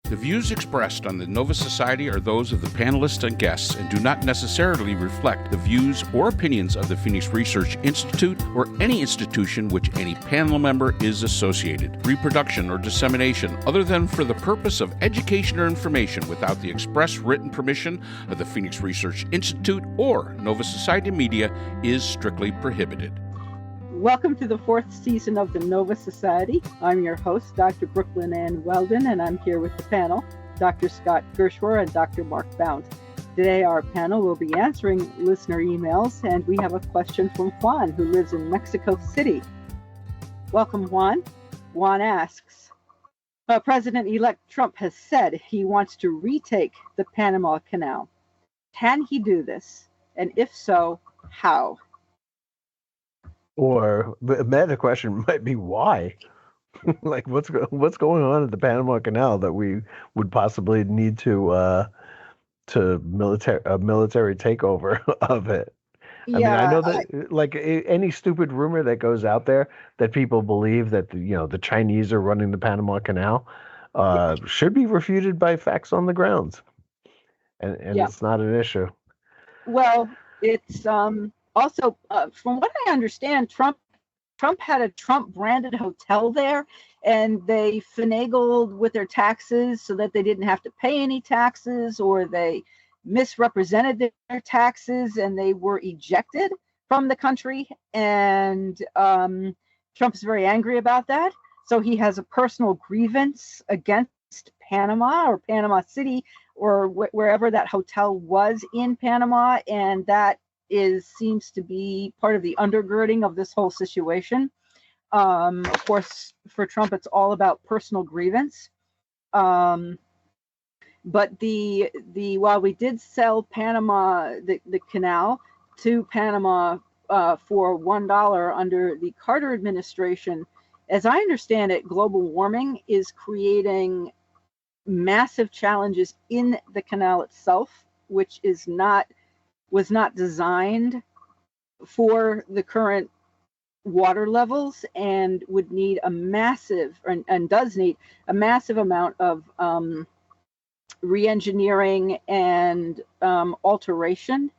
The views expressed on the Nova Society are those of the panelists and guests and do not necessarily reflect the views or opinions of the Phoenix Research Institute or any institution which any panel member is associated. Reproduction or dissemination, other than for the purpose of education or information without the express written permission of the Phoenix Research Institute or Nova Society Media, is strictly prohibited. Welcome to the fourth season of the Nova Society. I'm your host, Dr. Brooklyn Ann Weldon, and I'm here with the panel, Dr. Scott Gershwer and Dr. Mark Bound. Today, our panel will be answering listener emails, and we have a question from Juan, who lives in Mexico City. Welcome, Juan. Juan asks, President-elect Trump has said he wants to retake the Panama Canal. Can he do this? And if so, how? Or the meta question might be why? Like what's going on at the Panama Canal that we would possibly need to military takeover of it? I mean, I know that any stupid rumor that goes out there that people believe that the Chinese are running the Panama Canal should be refuted by facts on the grounds, and it's not an issue. Well, it's also, from what I understand, Trump had a Trump-branded hotel there, and they finagled with their taxes so that they didn't have to pay any taxes, or they misrepresented their taxes, and they were ejected from the country. And Trump is very angry about that. So he has a personal grievance against Panama or Panama City or wherever that hotel was in Panama, and that seems to be part of the undergirding of this whole situation. Of course, for Trump, it's all about personal grievance. But while we did sell Panama, the canal to Panama for $1 under the Carter administration, as I understand it, global warming is creating massive challenges in the canal itself, which was not designed for the current water levels and would need a massive, and does need a massive amount of re-engineering and alteration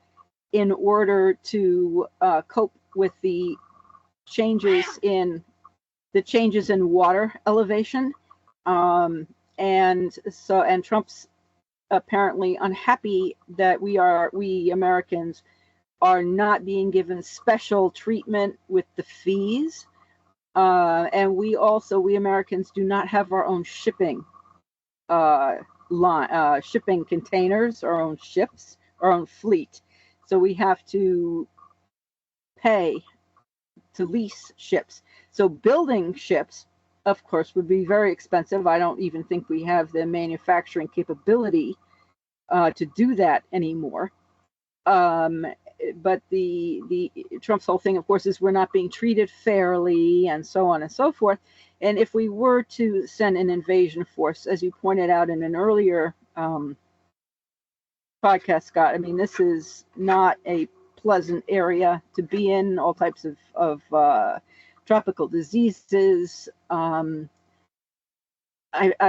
in order to cope with the changes in water elevation. And Trump's apparently unhappy that we Americans are not being given special treatment with the fees. And we Americans do not have our own shipping shipping containers, our own ships, our own fleet. So we have to pay to lease ships. So building ships, of course, would be very expensive. I don't even think we have the manufacturing capability to do that anymore. But the Trump's whole thing, of course, is we're not being treated fairly and so on and so forth. And if we were to send an invasion force, as you pointed out in an earlier podcast, Scott, I mean, this is not a pleasant area to be in, all types of tropical diseases. I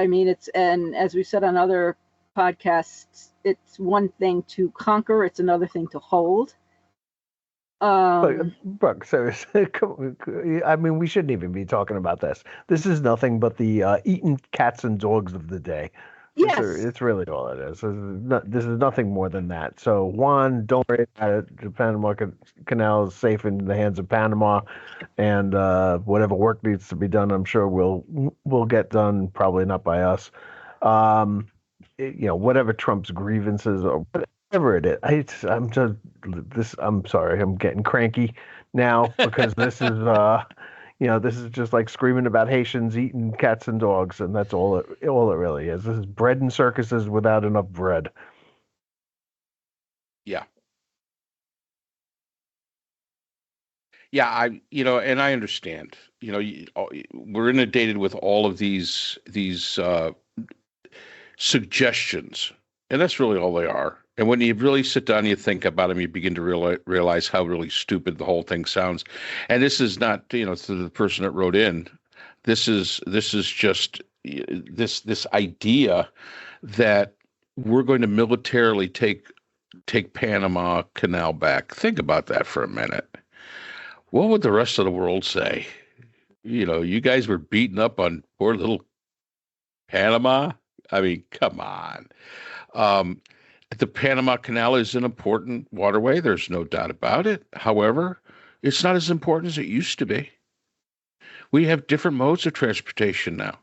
mean, and as we said on other podcasts, it's one thing to conquer, it's another thing to hold. Brooke, seriously, I mean, we shouldn't even be talking about this. This is nothing but the eating cats and dogs of the day. Yes. It's really all it is. This is nothing more than that. So, Juan, don't worry about it. The Panama Canal is safe in the hands of Panama, and whatever work needs to be done, I'm sure will get done. Probably not by us. Whatever Trump's grievances or whatever it is. I'm sorry. I'm getting cranky now because this is this is just like screaming about Haitians eating cats and dogs, and that's all it really is. This is bread and circuses without enough bread. Yeah. Yeah, and I understand. We're inundated with all of these suggestions, and that's really all they are. And when you really sit down and you think about them, you begin to realize how really stupid the whole thing sounds. And this is not, to the person that wrote in, this is just this idea that we're going to militarily take Panama Canal back. Think about that for a minute. What would the rest of the world say? You guys were beating up on poor little Panama. I mean, come on. The Panama Canal is an important waterway. There's no doubt about it. However, it's not as important as it used to be. We have different modes of transportation now.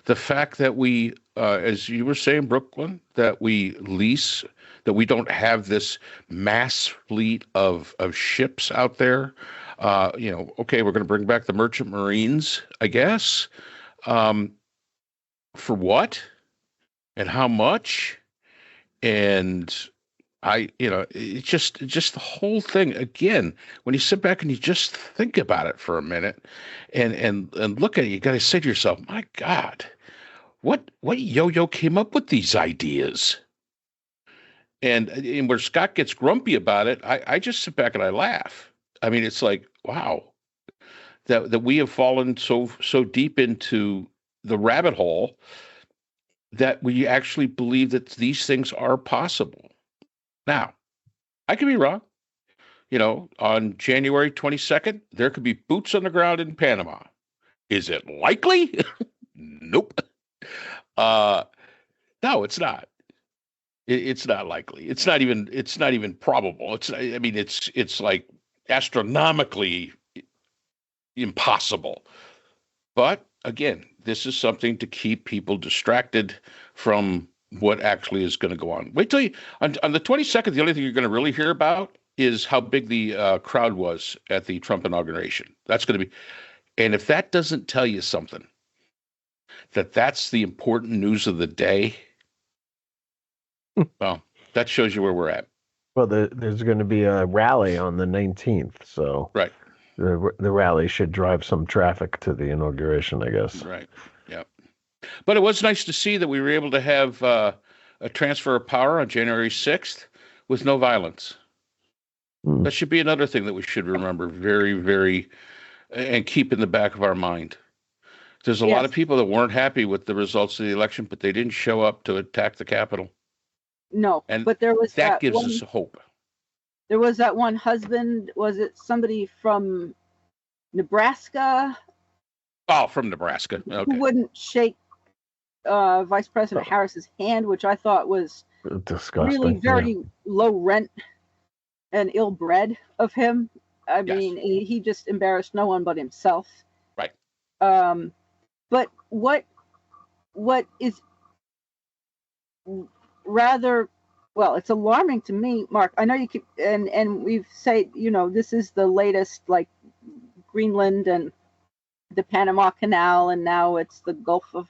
The fact that we, as you were saying, Brooklyn, that we lease, that we don't have this mass fleet of ships out there. Okay, we're going to bring back the merchant marines, I guess. For what? And how much? And it's just the whole thing. Again, when you sit back and you just think about it for a minute and look at it, you got to say to yourself, my God, what yo-yo came up with these ideas? And where Scott gets grumpy about it, I just sit back and I laugh. I mean, it's like, wow, that we have fallen so deep into the rabbit hole that we actually believe that these things are possible. Now, I could be wrong. On January 22nd, there could be boots on the ground in Panama. Is it likely? Nope. No, it's not. It's not likely. It's not even probable. It's like astronomically impossible. But again, this is something to keep people distracted from what actually is going to go on. Wait till on the 22nd, the only thing you're going to really hear about is how big the crowd was at the Trump inauguration. That's going to be, and if that doesn't tell you something, that's the important news of the day, well, that shows you where we're at. Well, there's going to be a rally on the 19th, so right. The rally should drive some traffic to the inauguration, I guess. Right. Yeah. But it was nice to see that we were able to have a transfer of power on January 6th with no violence. That should be another thing that we should remember very, very, and keep in the back of our mind. There's a lot of people that weren't happy with the results of the election, but they didn't show up to attack the Capitol. No, and but there was that gives us hope. There was that one husband. Was it somebody from Nebraska? Oh, from Nebraska. Okay. Who wouldn't shake Vice President Harris's hand, which I thought was disgusting. Really very low rent and ill-bred of him. I mean, he just embarrassed no one but himself. Right. But what is rather, well, it's alarming to me, Mark. I know you keep, and we've said, this is the latest, like Greenland and the Panama Canal, and now it's the Gulf of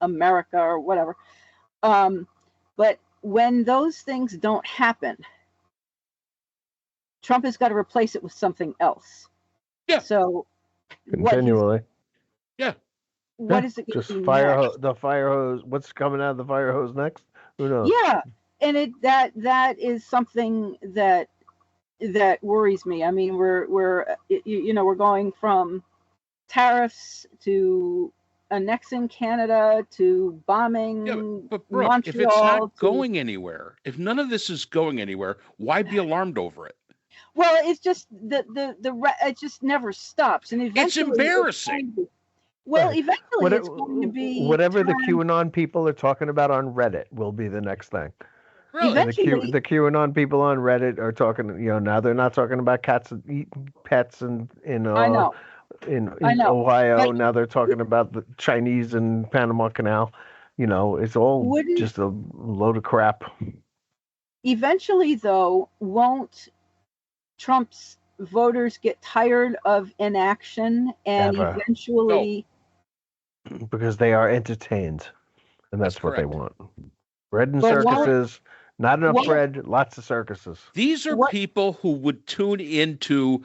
America or whatever. But when those things don't happen, Trump has got to replace it with something else. Yeah. So continually. What is it? Just the fire hose. What's coming out of the fire hose next? Who knows? Yeah, and that is something that worries me. I mean, we're going from tariffs to annexing Canada to bombing but Brooke, Montreal. If it's not going anywhere, if none of this is going anywhere, why be alarmed over it? Well, it's just it just never stops, and eventually it's embarrassing. Eventually it's going to be whatever the QAnon people are talking about on Reddit will be the next thing. Really? The QAnon people on Reddit are talking. Now they're not talking about cats eating pets in Ohio. Now they're talking about the Chinese and Panama Canal. It's all just a load of crap. Eventually, though, won't Trump's voters get tired of inaction and eventually? No. Because they are entertained, and that's what they want. Bread and But circuses. Not enough bread, lots of circuses. These are people who would tune into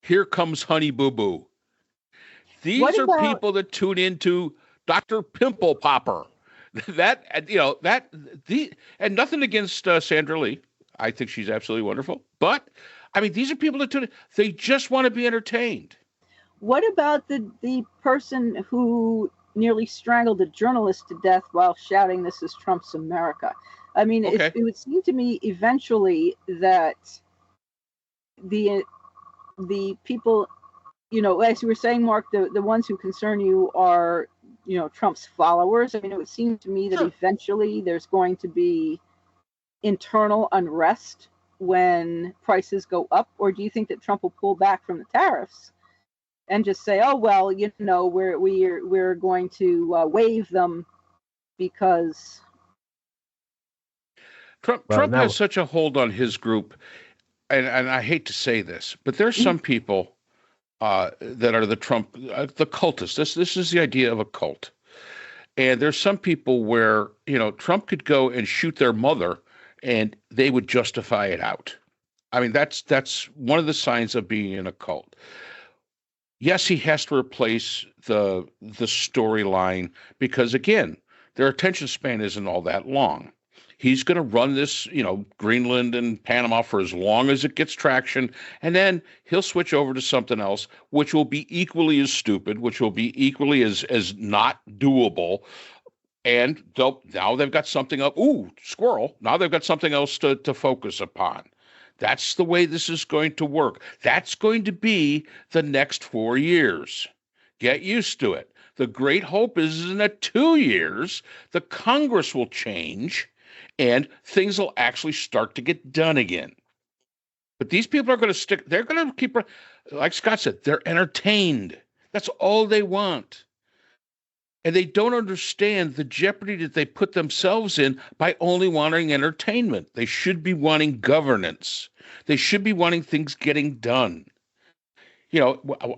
Here Comes Honey Boo Boo. These are people that tune into Dr. Pimple Popper. And nothing against Sandra Lee. I think she's absolutely wonderful. But, I mean, these are people that tune in. They just want to be entertained. What about the person who nearly strangled a journalist to death while shouting, "This is Trump's America." I mean, Okay. it would seem to me eventually that the people, as you were saying, Mark, the ones who concern you are, Trump's followers. I mean, it would seem to me that Sure. eventually there's going to be internal unrest when prices go up, or do you think that Trump will pull back from the tariffs and just say, "Oh well, we're going to waive them because." Trump has such a hold on his group, and I hate to say this, but there's some people that are the Trump, the cultists. This is the idea of a cult, and there's some people where Trump could go and shoot their mother, and they would justify it out. I mean, that's one of the signs of being in a cult. Yes, he has to replace the storyline because again, their attention span isn't all that long. He's going to run this, Greenland and Panama for as long as it gets traction, and then he'll switch over to something else, which will be equally as stupid, which will be equally as not doable. And now they've got something up. Ooh, squirrel! Now they've got something else to focus upon. That's the way this is going to work. That's going to be the next 4 years. Get used to it. The great hope is in that 2 years, the Congress will change and things will actually start to get done again. But these people are going to stick, they're going to keep, like Scott said, they're entertained. That's all they want. And they don't understand the jeopardy that they put themselves in by only wanting entertainment. They should be wanting governance. They should be wanting things getting done.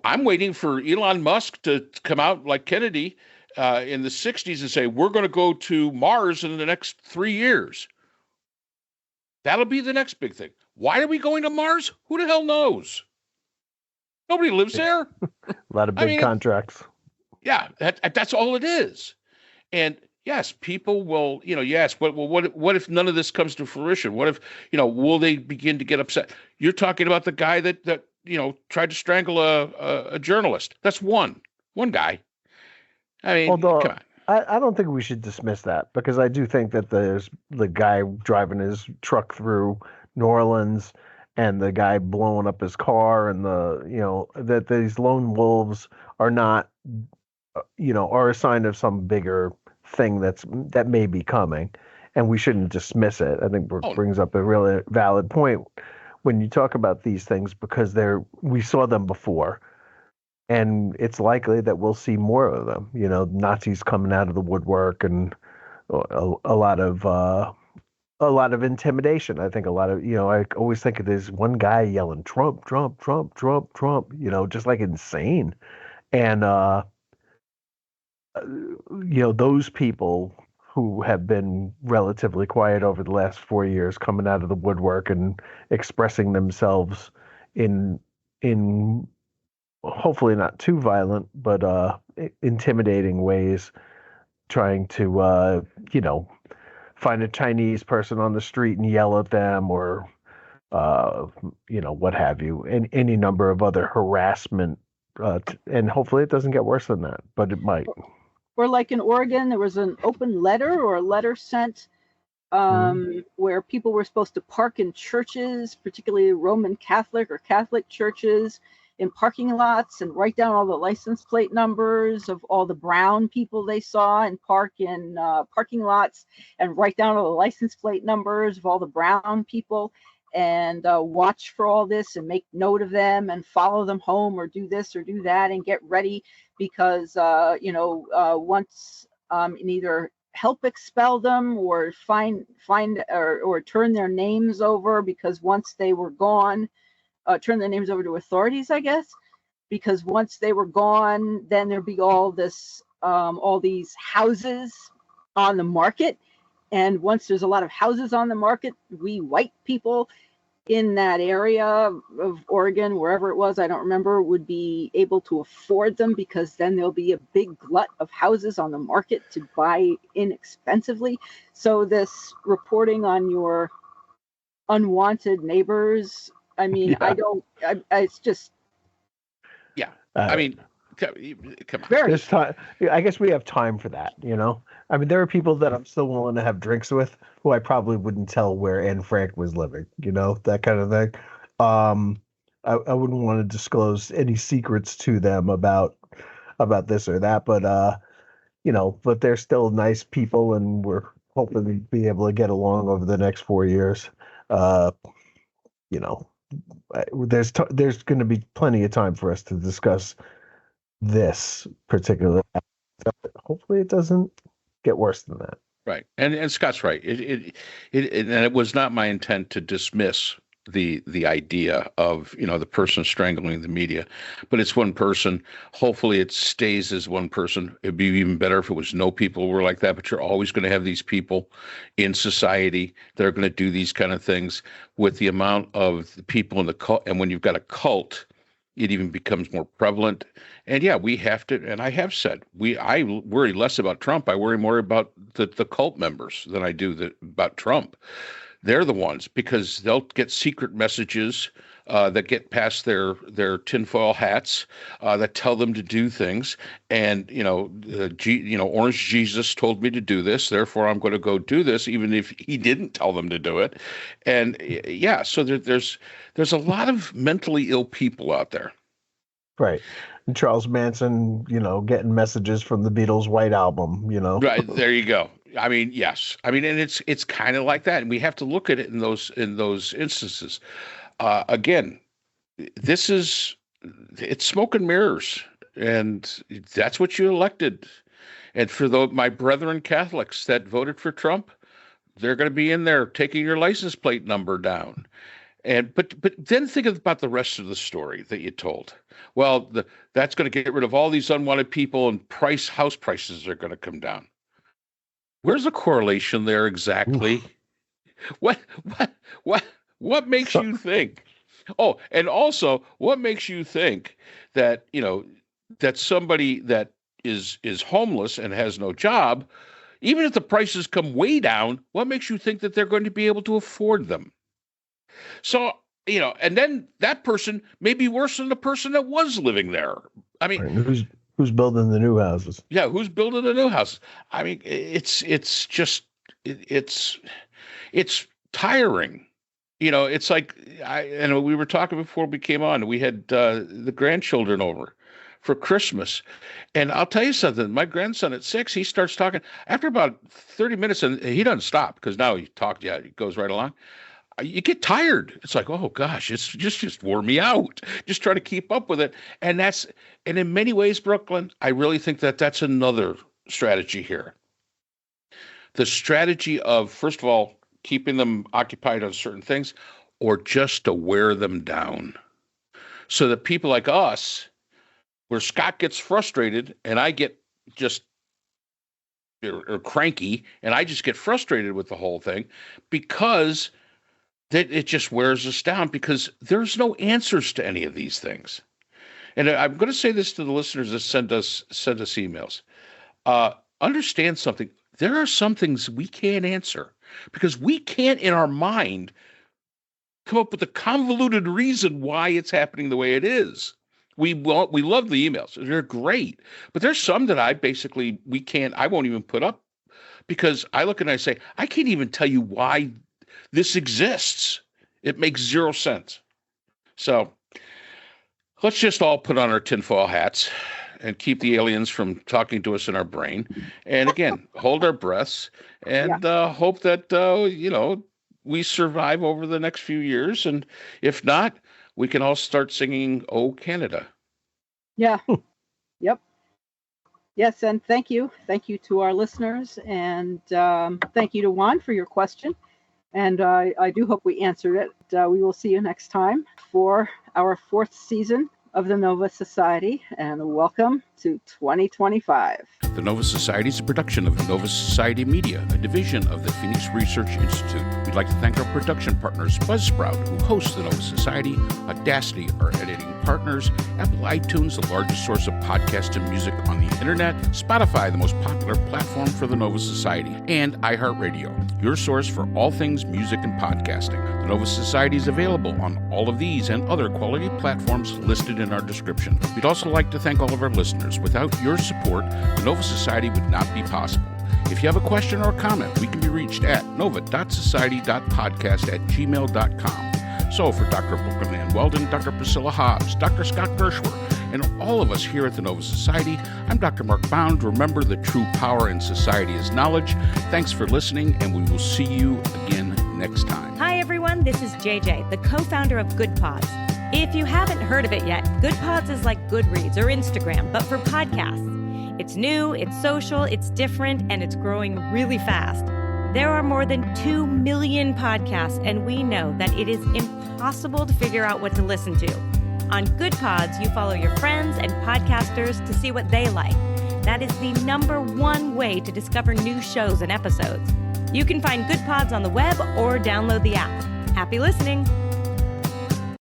I'm waiting for Elon Musk to come out like Kennedy in the 60s and say, we're going to go to Mars in the next 3 years. That'll be the next big thing. Why are we going to Mars? Who the hell knows? Nobody lives there. A lot of big contracts. Yeah, that's all it is. And yes, people will, yes, but what if none of this comes to fruition? What if, will they begin to get upset? You're talking about the guy that tried to strangle a journalist. That's one guy. I mean, although come on. I don't think we should dismiss that because I do think that there's the guy driving his truck through New Orleans and the guy blowing up his car and that these lone wolves are not, are a sign of some bigger thing that may be coming, and we shouldn't dismiss it. I think Brooke brings up a really valid point when you talk about these things because we saw them before. And it's likely that we'll see more of them. Nazis coming out of the woodwork, and a lot of intimidation. I think a lot of I always think of this one guy yelling Trump, Trump, Trump, Trump, Trump. Just like insane. And those people who have been relatively quiet over the last 4 years, coming out of the woodwork and expressing themselves in hopefully not too violent, but intimidating ways, trying to, find a Chinese person on the street and yell at them or, what have you, and any number of other harassment. And hopefully it doesn't get worse than that, but it might. Or like in Oregon, there was an open letter or a letter sent where people were supposed to park in churches, particularly Roman Catholic or Catholic churches, in parking lots and write down all the license plate numbers of all the brown people they saw and park in parking lots and write down all the license plate numbers of all the brown people and watch for all this and make note of them and follow them home or do this or do that and get ready because, once and either help expel them or find or turn their names over because once they were gone, turn their names over to authorities, I guess, because once they were gone, then there'd be all these houses on the market. And once there's a lot of houses on the market, we white people in that area of Oregon, wherever it was, I don't remember, would be able to afford them because then there'll be a big glut of houses on the market to buy inexpensively. So this reporting on your unwanted neighbors, I mean, yeah. It's just. Yeah. I mean, Come on. Very. There's time. I guess we have time for that, you know? I mean, there are people that I'm still willing to have drinks with who I probably wouldn't tell where Anne Frank was living, you know, that kind of thing. I wouldn't want to disclose any secrets to them about this or that, but you know, but they're still nice people, and we're hoping to be able to get along over the next 4 years. You know, there's going to be plenty of time for us to discuss this particular. Hopefully, it doesn't get worse than that. Right, and Scott's right. And it was not my intent to dismiss the idea of, you know, the person strangling the media, but it's one person. Hopefully it stays as one person. It'd be even better if it was no people who were like that, but you're always going to have these people in society that are going to do these kind of things. With the amount of the people in the cult, and when you've got a cult, it even becomes more prevalent. And yeah, we have to, and I have said, I worry less about Trump. I worry more about the cult members than I do about Trump. They're the ones, because they'll get secret messages that get past their tinfoil hats that tell them to do things. And, Orange Jesus told me to do this, therefore I'm going to go do this, even if he didn't tell them to do it. And yeah, so there's a lot of mentally ill people out there. Right. And Charles Manson, you know, getting messages from the Beatles' White Album, you know. Right, there you go. I mean, yes. I mean, and it's kind of like that, and we have to look at it in those instances. Again, it's smoke and mirrors, and that's what you elected. And for my brethren Catholics that voted for Trump, they're going to be in there taking your license plate number down. And but then think about the rest of the story that you told. Well, that's going to get rid of all these unwanted people, and house prices are going to come down. Where's the correlation there exactly? What makes you think? Oh, and also, what makes you think that, you know, that somebody that is homeless and has no job, even if the prices come way down, what makes you think that they're going to be able to afford them? So, you know, and then that person may be worse than the person that was living there. I mean, right. Who's building the new houses? Yeah, who's building the new houses? I mean, it's tiring. You know, it's like we were talking before we came on. We had the grandchildren over for Christmas, and I'll tell you something. My grandson at 6, he starts talking after about 30 minutes, and he doesn't stop because now he talked. Yeah, he goes right along. You get tired. It's like, oh gosh, it's just wore me out. Just trying to keep up with it. And in many ways, Brooklyn, I really think that's another strategy here. The strategy of, first of all, keeping them occupied on certain things, or just to wear them down. So that people like us, where Scott gets frustrated and I get just or cranky, and I just get frustrated with the whole thing, because that it just wears us down, because there's no answers to any of these things. And I'm going to say this to the listeners that send us emails. Understand something. There are some things we can't answer because we can't, in our mind, come up with a convoluted reason why it's happening the way it is. We love the emails. They're great. But there's some that I won't even put up, because I look and I say, I can't even tell you why this exists. It makes zero sense. So let's just all put on our tinfoil hats and keep the aliens from talking to us in our brain. And again, hold our breaths and hope that, we survive over the next few years. And if not, we can all start singing, "Oh, Canada." Yeah. Yep. Yes. And thank you. Thank you to our listeners. And thank you to Juan for your question. And I do hope we answered it. We will see you next time for our 4th season of the Nova Society, and welcome to 2025. The Nova Society is a production of Nova Society Media, a division of the Phoenix Research Institute. We'd like to thank our production partners, Buzzsprout, who hosts the Nova Society, Audacity, our editing partners, Apple iTunes, the largest source of podcasts and music on the internet, Spotify, the most popular platform for the Nova Society, and iHeartRadio, your source for all things music and podcasting. The Nova Society is available on all of these and other quality platforms listed in our description. We'd also like to thank all of our listeners. Without your support, the Nova Society would not be possible. If you have a question or a comment, we can be reached at nova.society.podcast@gmail.com. So for Dr. Brooklyn Ann Weldon, Dr. Priscilla Hobbs, Dr. Scott Gershwer, and all of us here at the Nova Society, I'm Dr. Mark Bound. Remember, the true power in society is knowledge. Thanks for listening, and we will see you again next time. Hi, everyone. This is JJ, the co-founder of Good Pods. If you haven't heard of it yet, Good Pods is like Goodreads or Instagram, but for podcasts. It's new, it's social, it's different, and it's growing really fast. There are more than 2 million podcasts, and we know that it is impossible to figure out what to listen to. On Good Pods, you follow your friends and podcasters to see what they like. That is the #1 way to discover new shows and episodes. You can find Good Pods on the web or download the app. Happy listening!